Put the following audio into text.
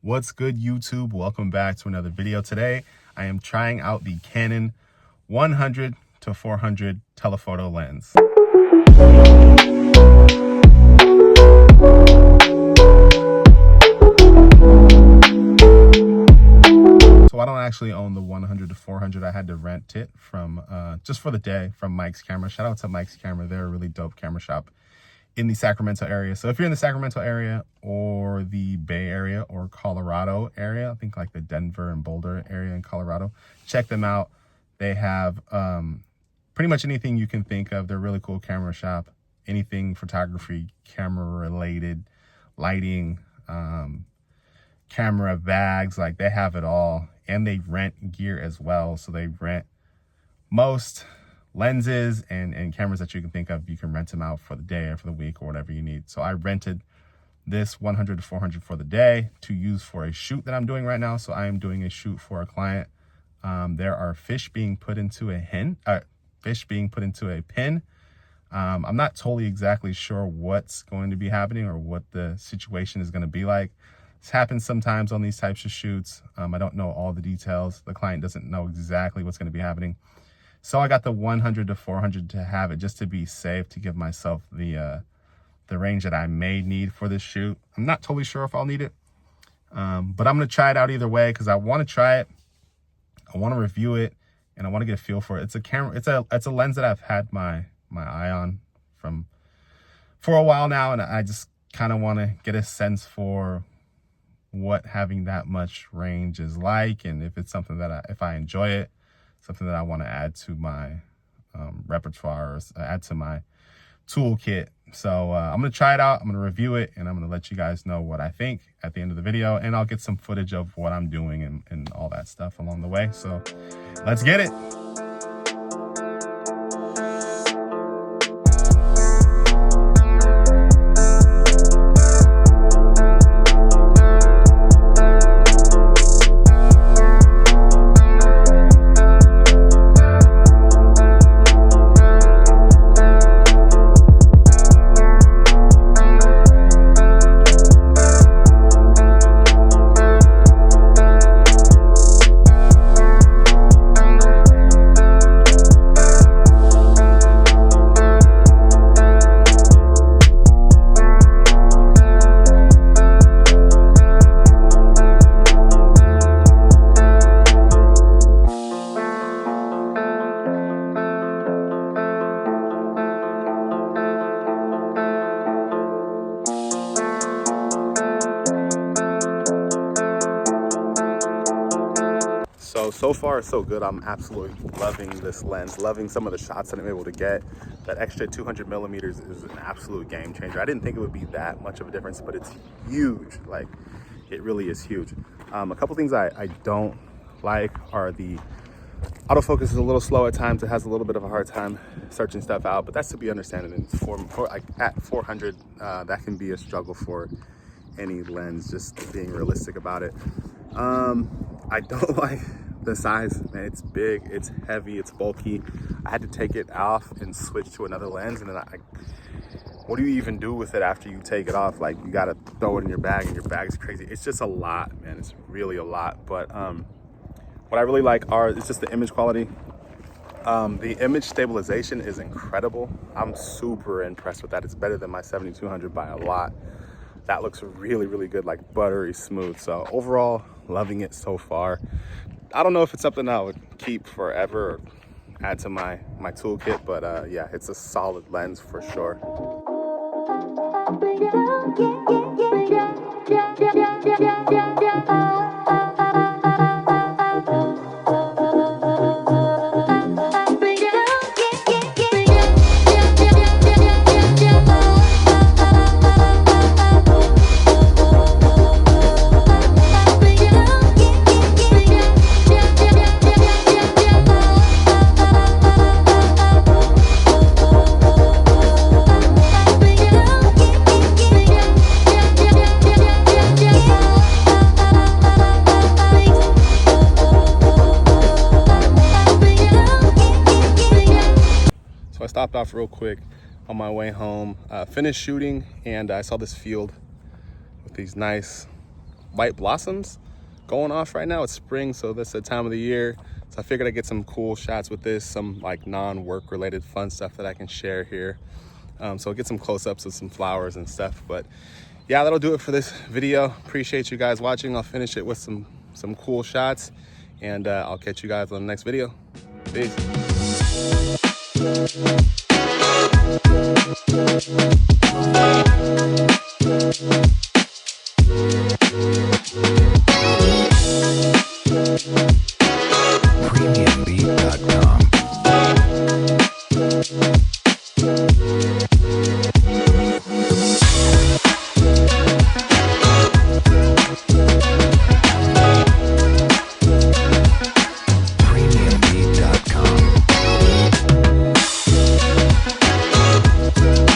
What's good, YouTube? Welcome back to another video. Today I am trying out the Canon 100-400 telephoto lens. So I don't actually own the 100-400. I had to rent it from just for the day from Mike's Camera. Shout out to Mike's Camera. They're a really dope camera shop in the Sacramento area. So if you're in the Sacramento area or the Bay Area or Colorado area, I think like the Denver and Boulder area in Colorado, check them out. They have pretty much anything you can think of. They're a really cool camera shop. Anything photography, camera related, lighting, camera bags, like they have it all. And they rent gear as well. So they rent most lenses and cameras that you can think of. You can rent them out for the day or for the week or whatever you need. So I rented this 100-400 for the day to use for a shoot that I'm doing right now. So I am doing a shoot for a client. There are fish being put into a pin. I'm not totally exactly sure what's going to be happening or what the situation is going to be like. This happens sometimes on these types of shoots. I don't know all the details. The client doesn't know exactly what's going to be happening. So I got the 100-400 to have it just to be safe, to give myself the range that I may need for this shoot. I'm not totally sure if I'll need it, but I'm going to try it out either way because I want to try it. I want to review it, and I want to get a feel for it. It's a camera. It's a lens that I've had my eye on for a while now, and I just kind of want to get a sense for what having that much range is like, and if it's something that if I enjoy it, something that I want to add to my repertoire or add to my toolkit. So I'm going to try it out. I'm going to review it, and I'm going to let you guys know what I think at the end of the video, and I'll get some footage of what I'm doing and all that stuff along the way. So let's get it. So far so good. I'm absolutely loving this lens, loving some of the shots that I'm able to get. That extra 200mm is an absolute game changer. I didn't think it would be that much of a difference, but it's huge. Like, it really is huge. A couple things I don't like are the autofocus is a little slow at times. It has a little bit of a hard time searching stuff out, but that's to be understanded. And like at 400, that can be a struggle for any lens, just being realistic about it. I don't like the size, man. It's big, it's heavy, it's bulky. I had to take it off and switch to another lens, and then what do you even do with it after you take it off? Like, you gotta throw it in your bag, and your bag's crazy. It's just a lot, man. It's really a lot. But what I really like is just the image quality. The image stabilization is incredible. I'm super impressed with that. It's better than my 7200 by a lot. That looks really, really good, like buttery smooth. So overall, loving it so far. I don't know if it's something I would keep forever or add to my toolkit, but yeah, it's a solid lens for sure. Stopped off real quick on my way home, finished shooting, and I saw this field with these nice white blossoms going off right now. It's spring, so that's the time of the year. So I figured I'd get some cool shots with this, some like non-work related fun stuff that I can share here. So I'll get some close-ups of some flowers and stuff. But yeah, that'll do it for this video. Appreciate you guys watching. I'll finish it with some cool shots, and I'll catch you guys on the next video. Peace.